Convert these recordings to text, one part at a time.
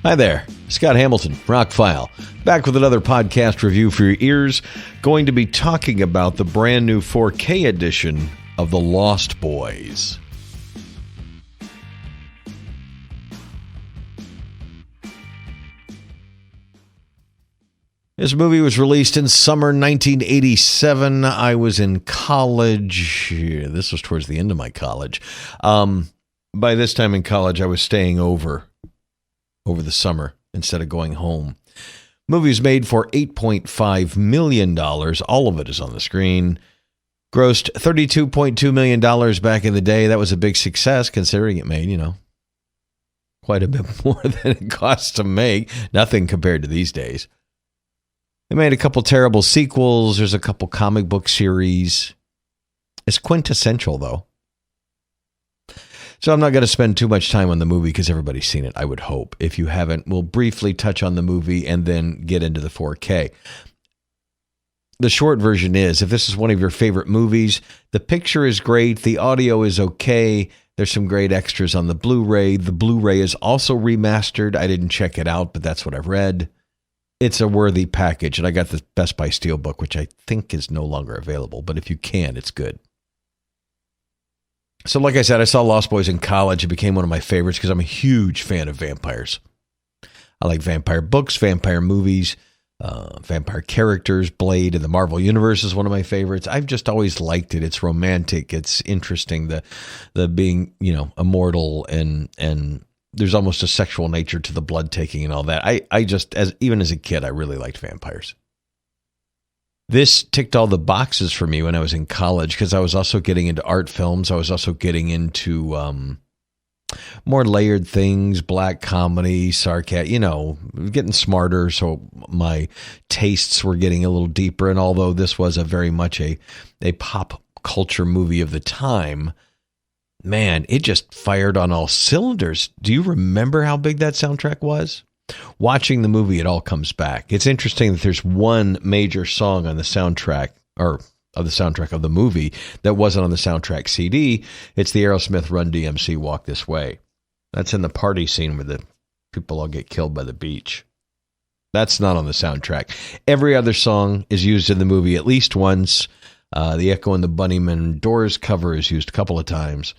Hi there, Scott Hamilton, ROCKFILE, back with another podcast review for your ears. Going to be talking about the brand new 4K edition of The Lost Boys. This movie was released in summer 1987. I was in college. This was towards the end of my college. By this time in college, I was staying over the summer instead of going home. Movie was made for $8.5 million. All of it is on the screen. Grossed $32.2 million back in the day. That was a big success considering it made, quite a bit more than it costs to make. Nothing compared to these days. They made a couple terrible sequels. There's a couple comic book series. It's quintessential, though. So I'm not going to spend too much time on the movie because everybody's seen it, I would hope. If you haven't, we'll briefly touch on the movie and then get into the 4K. The short version is, if this is one of your favorite movies, the picture is great, the audio is okay, there's some great extras on the Blu-ray. The Blu-ray is also remastered. I didn't check it out, but that's what I've read. It's a worthy package, and I got the Best Buy Steelbook, which I think is no longer available, but if you can, it's good. So like I said, I saw Lost Boys in college. It became one of my favorites because I'm a huge fan of vampires. I like vampire books, vampire movies, vampire characters. Blade in the Marvel Universe is one of my favorites. I've just always liked it. It's romantic. It's interesting. The being, immortal and there's almost a sexual nature to the blood taking and all that. I just, even as a kid, I really liked vampires. This ticked all the boxes for me when I was in college because I was also getting into art films. I was also getting into more layered things, black comedy, sarcasm, getting smarter. So my tastes were getting a little deeper. And although this was very much a pop culture movie of the time, man, it just fired on all cylinders. Do you remember how big that soundtrack was? Watching the movie, it all comes back. It's interesting that there's one major song on the soundtrack, or of the soundtrack of the movie, that wasn't on the soundtrack CD. It's the Aerosmith Run DMC Walk This Way. That's in the party scene where the people all get killed by the beach. That's not on the soundtrack. Every other song is used in the movie at least once. The Echo and the Bunnymen Doors cover is used a couple of times.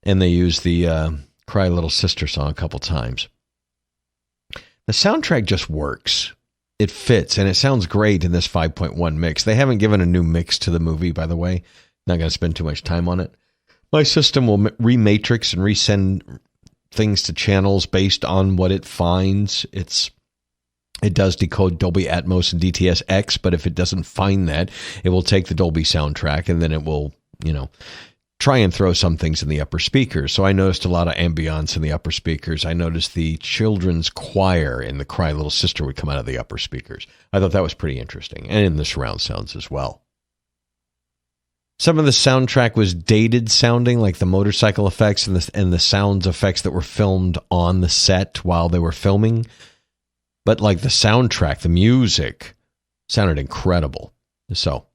And they use the Cry Little Sister song a couple times. The soundtrack just works. It fits, and it sounds great in this 5.1 mix. They haven't given a new mix to the movie, by the way. Not going to spend too much time on it. My system will rematrix and resend things to channels based on what it finds. It does decode Dolby Atmos and DTS-X, but if it doesn't find that, it will take the Dolby soundtrack, and then it will, try and throw some things in the upper speakers. So I noticed a lot of ambience in the upper speakers. I noticed the children's choir in the Cry Little Sister would come out of the upper speakers. I thought that was pretty interesting. And in the surround sounds as well. Some of the soundtrack was dated sounding, like the motorcycle effects and the sound effects that were filmed on the set while they were filming. But like the soundtrack, the music sounded incredible. So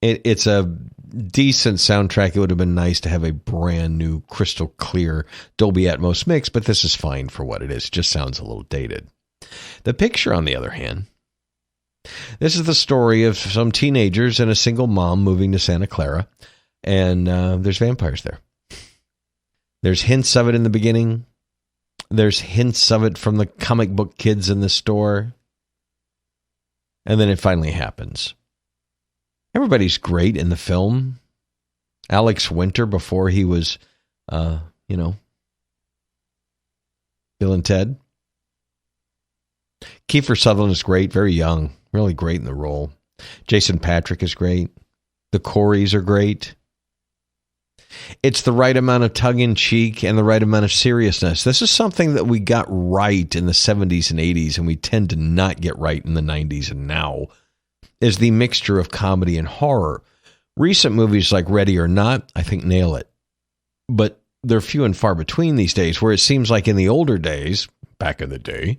it's a decent soundtrack. It would have been nice to have a brand new crystal clear Dolby Atmos mix, but this is fine for what it is. It just sounds a little dated. The picture, on the other hand, this is the story of some teenagers and a single mom moving to Santa Clara, and there's vampires there. There's hints of it in the beginning. There's hints of it from the comic book kids in the store. And then it finally happens. Everybody's great in the film. Alex Winter, before he was, Bill and Ted. Kiefer Sutherland is great, very young, really great in the role. Jason Patric is great. The Coreys are great. It's the right amount of tongue-in-cheek and the right amount of seriousness. This is something that we got right in the 70s and 80s, and we tend to not get right in the 90s and now, is the mixture of comedy and horror. Recent movies like Ready or Not, I think, nail it. But they're few and far between these days, where it seems like in the older days, back in the day,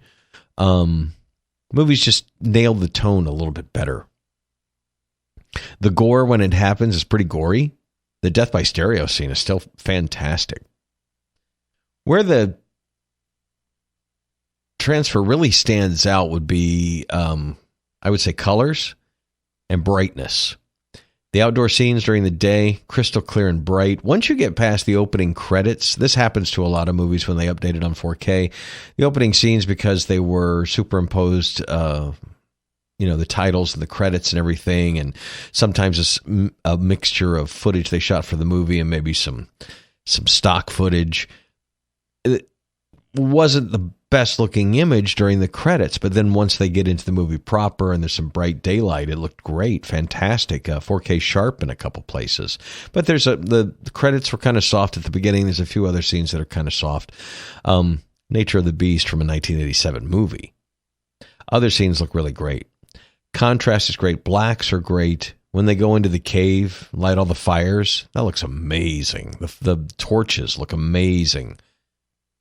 movies just nailed the tone a little bit better. The gore, when it happens, is pretty gory. The death by stereo scene is still fantastic. Where the transfer really stands out would be, I would say, colors and brightness. The outdoor scenes during the day, crystal clear and bright. Once you get past the opening credits, this happens to a lot of movies when they update it on 4K. The opening scenes, because they were superimposed, the titles and the credits and everything, and sometimes a mixture of footage they shot for the movie and maybe some stock footage. It wasn't the best looking image during the credits, but then once they get into the movie proper and there's some bright daylight, it looked great, fantastic, 4K sharp in a couple places. But there's the credits were kind of soft at the beginning. There's a few other scenes that are kind of soft. Nature of the Beast from a 1987 movie. Other scenes look really great. Contrast is great. Blacks are great. When they go into the cave, light all the fires, that looks amazing. The torches look amazing.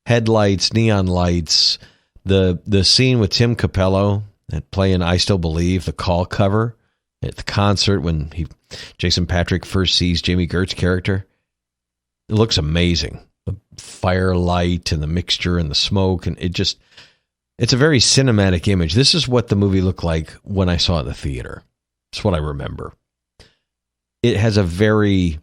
Headlights, neon lights, the scene with Tim Capello playing I Still Believe, the call cover at the concert when Jason Patric first sees Jamie Gertz's character. It looks amazing. The firelight and the mixture and the smoke, and it's a very cinematic image. This is what the movie looked like when I saw it in the theater. That's what I remember. It has a very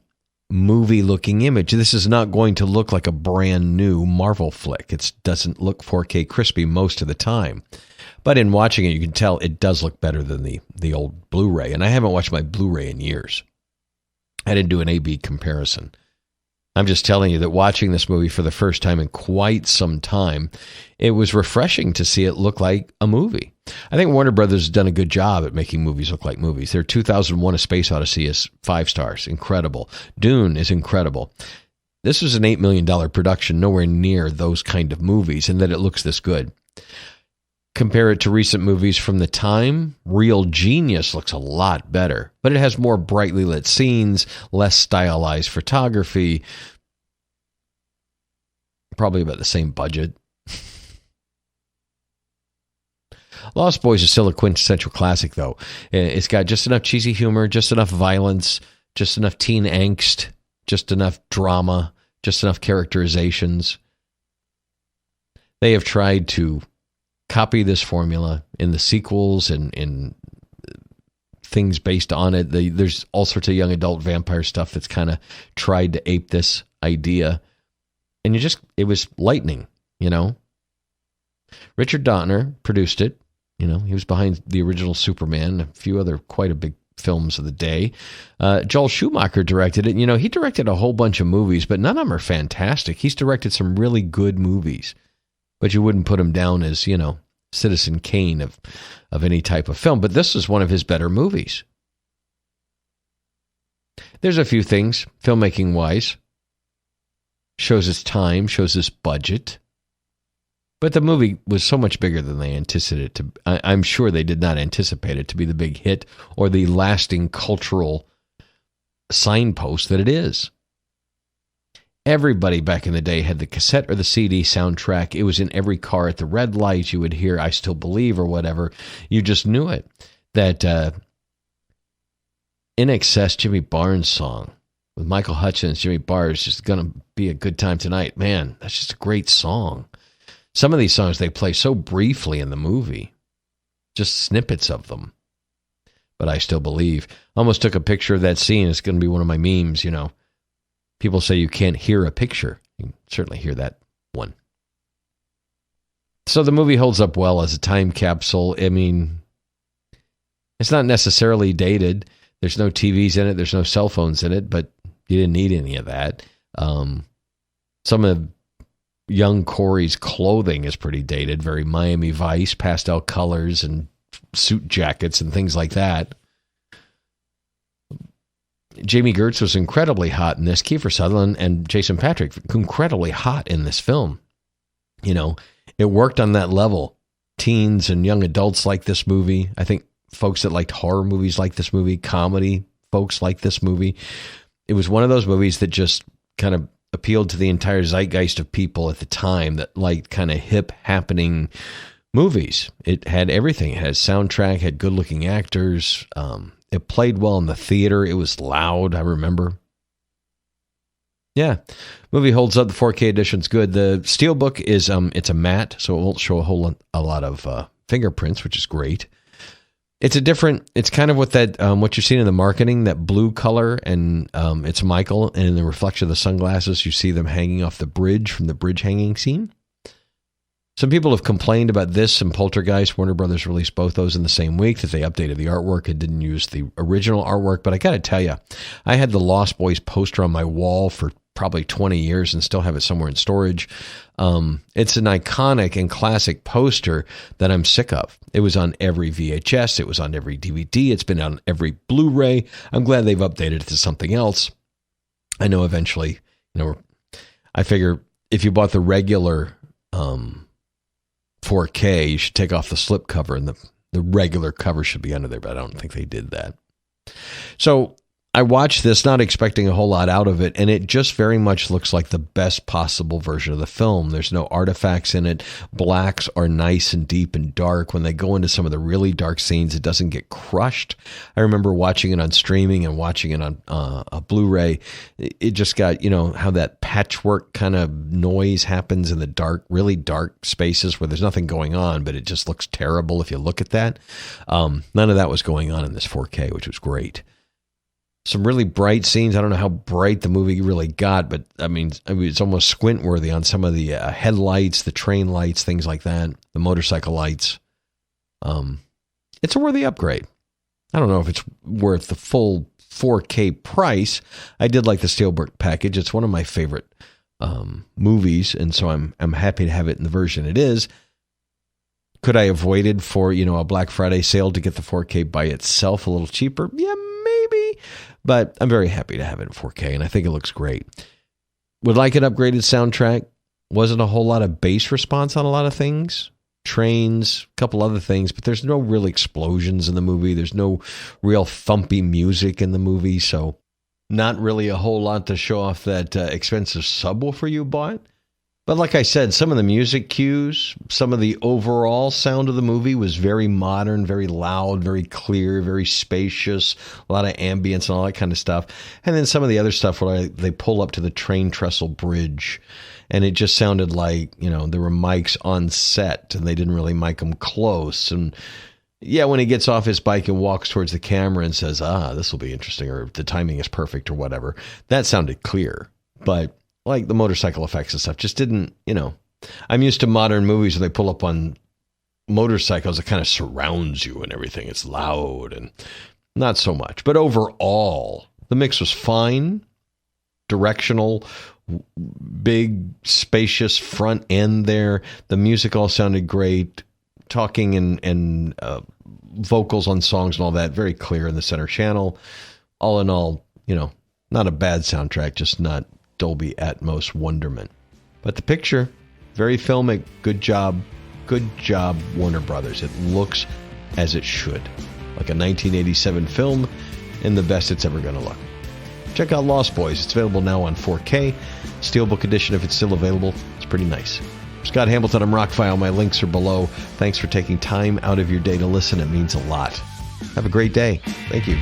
movie-looking image. This is not going to look like a brand new Marvel flick. It doesn't look 4K crispy most of the time. But in watching it, you can tell it does look better than the old Blu-ray. And I haven't watched my Blu-ray in years. I didn't do an A-B comparison. I'm just telling you that watching this movie for the first time in quite some time, it was refreshing to see it look like a movie. I think Warner Brothers has done a good job at making movies look like movies. Their 2001 A Space Odyssey is 5 stars. Incredible. Dune is incredible. This was an $8 million production, nowhere near those kind of movies, and that it looks this good. Compare it to recent movies from the time, Real Genius looks a lot better, but it has more brightly lit scenes, less stylized photography, probably about the same budget. Lost Boys is still a quintessential classic, though. It's got just enough cheesy humor, just enough violence, just enough teen angst, just enough drama, just enough characterizations. They have tried to copy this formula in the sequels and in things based on it. There's all sorts of young adult vampire stuff that's kind of tried to ape this idea. And it was lightning, Richard Donner produced it. He was behind the original Superman, a few other quite a big films of the day. Joel Schumacher directed it. He directed a whole bunch of movies, but none of them are fantastic. He's directed some really good movies, but you wouldn't put him down as, Citizen Kane of any type of film. But this is one of his better movies. There's a few things, filmmaking-wise. Shows its time, shows its budget. But the movie was so much bigger than they anticipated it to. I'm sure they did not anticipate it to be the big hit or the lasting cultural signpost that it is. Everybody back in the day had the cassette or the CD soundtrack. It was in every car at the red light. You would hear I Still Believe or whatever. You just knew it. That In Excess Jimmy Barnes song with Michael Hutchins, Jimmy Barnes, is going to be a good time tonight. Man, that's just a great song. Some of these songs they play so briefly in the movie. Just snippets of them. But I Still Believe. Almost took a picture of that scene. It's going to be one of my memes, People say you can't hear a picture. You can certainly hear that one. So the movie holds up well as a time capsule. I mean, it's not necessarily dated. There's no TVs in it. There's no cell phones in it, but you didn't need any of that. Some of young Corey's clothing is pretty dated, very Miami Vice, pastel colors and suit jackets and things like that. Jamie Gertz was incredibly hot in this. Kiefer Sutherland and Jason Patric, incredibly hot in this film. It worked on that level. Teens and young adults like this movie. I think folks that liked horror movies like this movie. Comedy folks like this movie. It was one of those movies that just kind of appealed to the entire zeitgeist of people at the time that liked kind of hip, happening movies. It had everything. It had soundtrack, had good-looking actors. It played well in the theater. It was loud, I remember. Yeah, movie holds up. The 4K edition's good. The Steelbook is it's a matte, so it won't show a lot of fingerprints, which is great. It's a different. It's kind of what that what you've seen in the marketing, that blue color, and it's Michael, and in the reflection of the sunglasses, you see them hanging off the bridge from the bridge hanging scene. Some people have complained about this and Poltergeist. Warner Brothers released both those in the same week, that they updated the artwork and didn't use the original artwork. But I got to tell you, I had the Lost Boys poster on my wall for probably 20 years and still have it somewhere in storage. It's an iconic and classic poster that I'm sick of. It was on every VHS. It was on every DVD. It's been on every Blu-ray. I'm glad they've updated it to something else. I know eventually, I figure if you bought the regular 4K, you should take off the slip cover and the regular cover should be under there, but I don't think they did that. So I watched this not expecting a whole lot out of it, and it just very much looks like the best possible version of the film. There's no artifacts in it. Blacks are nice and deep and dark. When they go into some of the really dark scenes, it doesn't get crushed. I remember watching it on streaming and watching it on a Blu-ray. It just got, how that patchwork kind of noise happens in the dark, really dark spaces where there's nothing going on, but it just looks terrible if you look at that. None of that was going on in this 4K, which was great. Some really bright scenes. I don't know how bright the movie really got, but I mean it's almost squint-worthy on some of the headlights, the train lights, things like that, the motorcycle lights. It's a worthy upgrade. I don't know if it's worth the full 4K price. I did like the Steelbook package. It's one of my favorite movies, and so I'm happy to have it in the version it is. Could I have waited for a Black Friday sale to get the 4K by itself a little cheaper? Yeah, maybe. But I'm very happy to have it in 4K, and I think it looks great. Would like an upgraded soundtrack. Wasn't a whole lot of bass response on a lot of things. Trains, a couple other things, but there's no real explosions in the movie. There's no real thumpy music in the movie, so not really a whole lot to show off that expensive subwoofer you bought. But like I said, some of the music cues, some of the overall sound of the movie was very modern, very loud, very clear, very spacious, a lot of ambience and all that kind of stuff. And then some of the other stuff where they pull up to the train trestle bridge, and it just sounded like, there were mics on set and they didn't really mic them close. And yeah, when he gets off his bike and walks towards the camera and says, this will be interesting, or the timing is perfect or whatever, that sounded clear. But like the motorcycle effects and stuff just didn't, I'm used to modern movies where they pull up on motorcycles that kind of surrounds you and everything. It's loud and not so much. But overall, the mix was fine, directional, big, spacious front end there. The music all sounded great. Talking and vocals on songs and all that, very clear in the center channel. All in all, not a bad soundtrack, just not Dolby Atmos wonderment. But the picture, very filmic. Good job, Warner Brothers. It looks as it should, like a 1987 film, and the best it's ever going to look. Check out Lost Boys. It's available now on 4K. Steelbook edition, if it's still available. It's pretty nice. Scott Hamilton, I'm ROCKFILE. My links are below. Thanks for taking time out of your day to listen. It means a lot. Have a great day. Thank you.